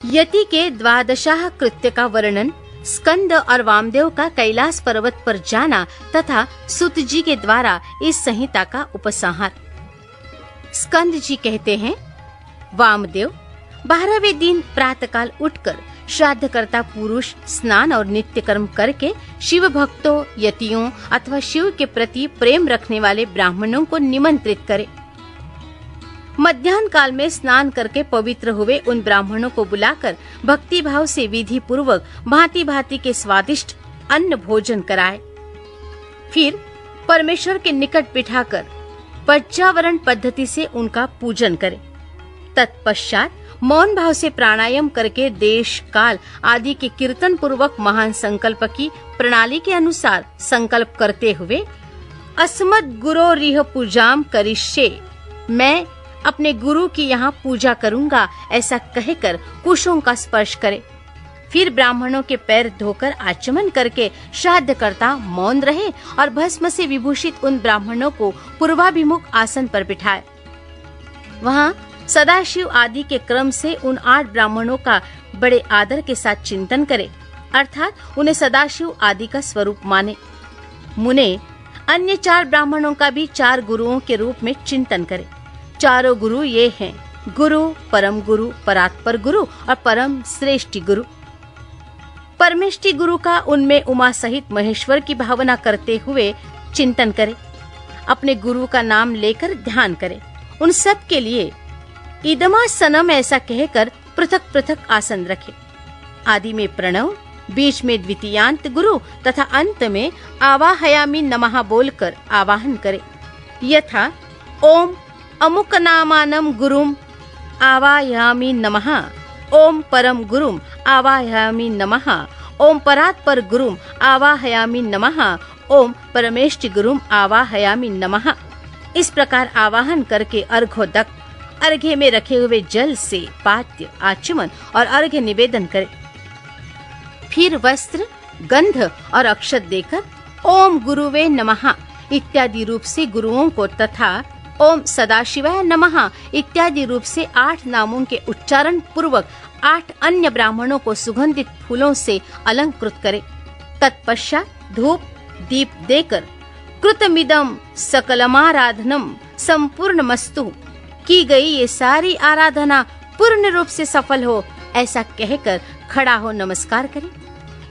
यति के द्वादशाह कृत्य का वर्णन, स्कंद और वामदेव का कैलाश पर्वत पर जाना तथा सुत जी के द्वारा इस संहिता का उपसंहार। स्कंद जी कहते हैं, वामदेव 12वें दिन प्रातःकाल उठकर श्राद्धकर्ता पुरुष स्नान और नित्य कर्म करके शिव भक्तों, यतियों अथवा शिव के प्रति प्रेम रखने वाले ब्राह्मणों को निमंत्रित करे। मध्याह्न काल में स्नान करके पवित्र हुए उन ब्राह्मणों को बुलाकर भक्ति भाव से विधि पूर्वक भांति भांति के स्वादिष्ट अन्न भोजन कराए। फिर परमेश्वर के निकट बिठाकर पज्चावरण पद्धति से उनका पूजन करे। तत्पश्चात मौन भाव से प्राणायाम करके देश काल आदि के कीर्तन पूर्वक महान संकल्प की प्रणाली के अनुसार संकल्प करते हुए अस्मद् गुरोरिह पूजाम करिष्ये, मैं अपने गुरु की यहाँ पूजा करूंगा, ऐसा कहकर कुशों का स्पर्श करे। फिर ब्राह्मणों के पैर धोकर आचमन करके श्राद्धकर्ता मौन रहे और भस्म से विभूषित उन ब्राह्मणों को पूर्वाभिमुख आसन पर बिठाए। वहाँ सदाशिव आदि के क्रम से उन 8 ब्राह्मणों का बड़े आदर के साथ चिंतन करे, अर्थात उन्हें सदाशिव आदि का स्वरूप माने। मुने अन्य 4 ब्राह्मणों का भी 4 गुरुओं के रूप में चिंतन करे। चारों गुरु ये हैं, गुरु, परम गुरु, परात्पर गुरु और परम श्रेष्ठी गुरु। परमेष्टि गुरु का उनमें उमा सहित महेश्वर की भावना करते हुए चिंतन करे। अपने गुरु का नाम लेकर ध्यान करे। उन सब के लिए इदमासनम ऐसा कहकर पृथक पृथक आसन रखे। आदि में प्रणव, बीच में द्वितीयांत गुरु तथा अंत में आवाहयामि नमः बोलकर आवाहन करे। यथा ओम अमुक नामानम गुरुम आवाहयामि नमः, ओम परम गुरुम आवाहयामि नमः, ओम परात्पर गुरुम आवाहयामि नमः, ओम परमेष्टि गुरुम आवाहयामि नमः। इस प्रकार आवाहन करके अर्घोदक अर्घ्य में रखे हुए जल से पाद्य, आचमन और अर्घ्य निवेदन करे। फिर वस्त्र, गंध और अक्षत देकर ओम गुरुवे नमः इत्यादि रूप से गुरुओं को तथा ओम सदाशिवाय नमः इत्यादि रूप से 8 नामों के उच्चारण पूर्वक 8 अन्य ब्राह्मणों को सुगंधित फूलों से अलंकृत करे। तत्पश्चात धूप दीप देकर कृतमिदं सकलमाराधनम संपूर्ण मस्तु, की गई ये सारी आराधना पूर्ण रूप से सफल हो, ऐसा कहकर खड़ा हो नमस्कार करें।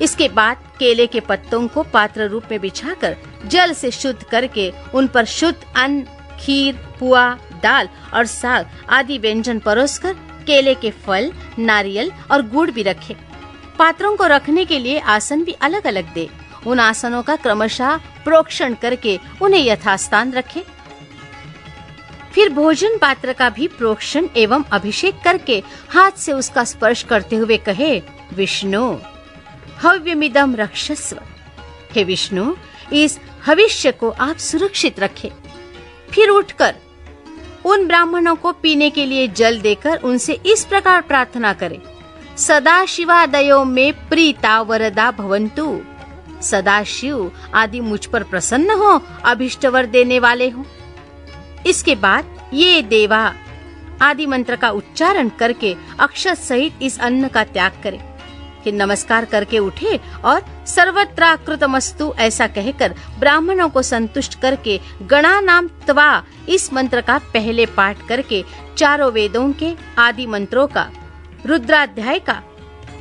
इसके बाद केले के पत्तों को पात्र रूप में बिछाकर जल से शुद्ध करके उन पर शुद्ध अन्न, खीर, पुआ, दाल और साग आदि व्यंजन परोसकर केले के फल, नारियल और गुड़ भी रखे। पात्रों को रखने के लिए आसन भी अलग अलग दे। उन आसनों का क्रमशः प्रोक्षण करके उन्हें यथास्थान रखे। फिर भोजन पात्र का भी प्रोक्षण एवं अभिषेक करके हाथ से उसका स्पर्श करते हुए कहे, विष्णु हव्यमिदं रक्षस्व, हे विष्णु इस हविष्य को आप सुरक्षित रखें। फिर उठकर उन ब्राह्मणों को पीने के लिए जल देकर उनसे इस प्रकार प्रार्थना करें, सदा शिवादयो में प्रीता वरदा भवन्तु, सदाशिव आदि मुझ पर प्रसन्न हो, अभिष्ट वर देने वाले हो। इसके बाद ये देवा आदि मंत्र का उच्चारण करके अक्षत सहित इस अन्न का त्याग करे। फिर नमस्कार करके उठे और सर्वत्राकृतमस्तु ऐसा कहकर ब्राह्मणों को संतुष्ट करके गणा नाम त्वा इस मंत्र का पहले पाठ करके चारों वेदों के आदि मंत्रों का, रुद्राध्याय का,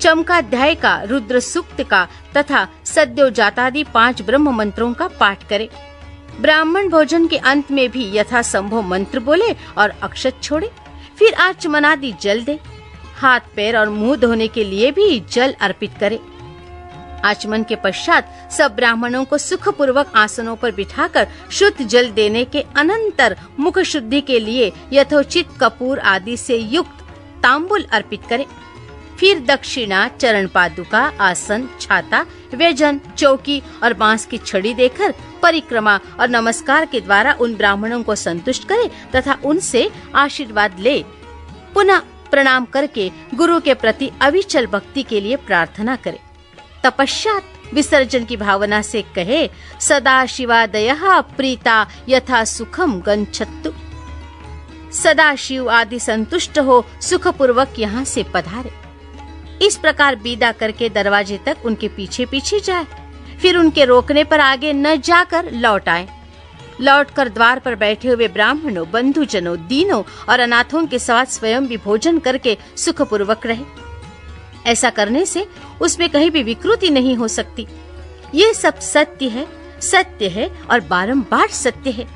चमकाध्याय का, रुद्र सूक्त का तथा सद्योजातादि 5 ब्रह्म मंत्रों का पाठ करे। ब्राह्मण भोजन के अंत में भी यथा संभव मंत्र बोले और अक्षत छोड़े। फिर आचमनादि जल दे। हाथ पैर और मुंह धोने के लिए भी जल अर्पित करे। आचमन के पश्चात सब ब्राह्मणों को सुख पूर्वक आसनों पर बिठाकर शुद्ध जल देने के अनंतर मुख शुद्धि के लिए यथोचित कपूर आदि से युक्त तांबुल अर्पित करे। फिर दक्षिणा, चरण पादुका, आसन, छाता, व्यजन, चौकी और बांस की छड़ी देकर परिक्रमा और नमस्कार के द्वारा उन ब्राह्मणों को संतुष्ट करे तथा उनसे आशीर्वाद ले। पुनः प्रणाम करके गुरु के प्रति अविचल भक्ति के लिए प्रार्थना करे। तपश्चात विसर्जन की भावना से कहे, सदा शिवादयः प्रीता यथा सुखम गच्छन्तु, सदा शिव आदि संतुष्ट हो सुख पूर्वक यहाँ से पधारे। इस प्रकार विदा करके दरवाजे तक उनके पीछे पीछे जाए, फिर उनके रोकने पर आगे न जाकर लौट आए। लौटकर द्वार पर बैठे हुए ब्राह्मणों, बंधुजनों, दीनों और अनाथों के साथ स्वयं भी भोजन करके सुखपूर्वक रहे। ऐसा करने से उसमें कहीं भी विकृति नहीं हो सकती। ये सब सत्य है और बारंबार सत्य है।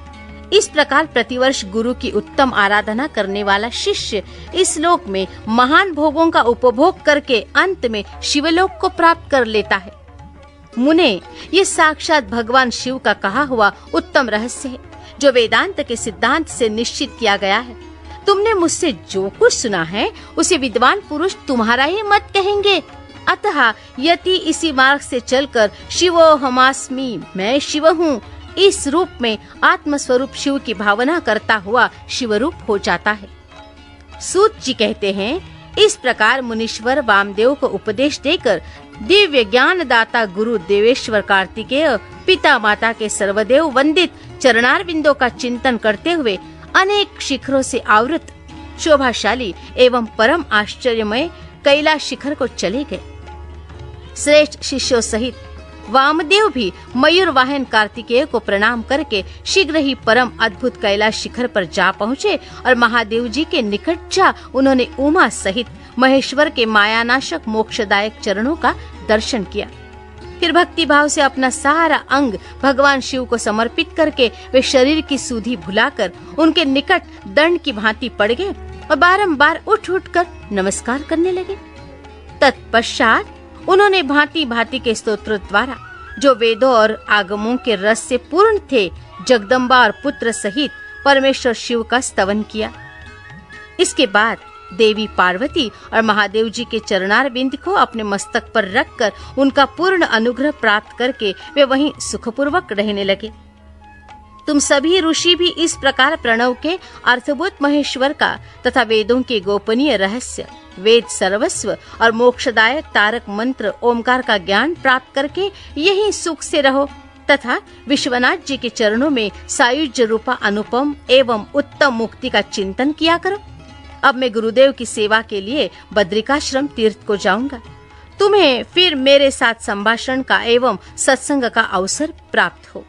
इस प्रकार प्रतिवर्ष गुरु की उत्तम आराधना करने वाला शिष्य इस लोक में महान भोगों का उपभोग करके अंत में शिवलोक को प्राप्त कर लेता है। मुने, ये साक्षात भगवान शिव का कहा हुआ उत्तम रहस्य है, जो वेदांत के सिद्धांत से निश्चित किया गया है। तुमने मुझसे जो कुछ सुना है उसे विद्वान पुरुष तुम्हारा ही मत कहेंगे। अतः यदि इसी मार्ग से चलकर शिवो हमास्मि, मैं शिव हूँ, इस रूप में आत्मस्वरूप शिव की भावना करता हुआ शिवरूप हो जाता है। सूत जी कहते हैं, इस प्रकार मुनीश्वर वामदेव को उपदेश देकर दिव्य ज्ञान दाता गुरु देवेश्वर कार्तिकेय पिता माता के सर्वदेव वंदित चरणारविंदों का चिंतन करते हुए अनेक शिखरों से आवृत शोभाशाली एवं परम आश्चर्यमय कैलाश शिखर को चले गए। श्रेष्ठ शिष्यों सहित वामदेव भी मयूर वाहन कार्तिकेय को प्रणाम करके शीघ्र ही परम अद्भुत कैलाश शिखर पर जा पहुँचे और महादेव जी के निकट जा उन्होंने उमा सहित महेश्वर के मायानाशक मोक्षदायक चरणों का दर्शन किया। फिर भक्ति भाव से अपना सारा अंग भगवान शिव को समर्पित करके वे शरीर की सुधि भुलाकर उनके निकट दंड की भांति पड़ गए और बारंबार उठ कर नमस्कार करने लगे। तत्पश्चात उन्होंने भांति भांति के स्तोत्र द्वारा, जो वेदों और आगमों के रस से पूर्ण थे, जगदम्बा और पुत्र सहित परमेश्वर शिव का स्तवन किया। इसके बाद देवी पार्वती और महादेव जी के चरणारविंद को अपने मस्तक पर रखकर उनका पूर्ण अनुग्रह प्राप्त करके वे वहीं सुखपूर्वक रहने लगे। तुम सभी ऋषि भी इस प्रकार प्रणव के अर्थभूत महेश्वर का तथा वेदों के गोपनीय रहस्य, वेद सर्वस्व और मोक्षदायक तारक मंत्र ओमकार का ज्ञान प्राप्त करके यही सुख से रहो तथा विश्वनाथ जी के चरणों में सायुज्य रूपा अनुपम एवं उत्तम मुक्ति का चिंतन किया करो। अब मैं गुरुदेव की सेवा के लिए बद्रिकाश्रम तीर्थ को जाऊंगा। तुम्हें फिर मेरे साथ संभाषण का एवं सत्संग का अवसर प्राप्त हो।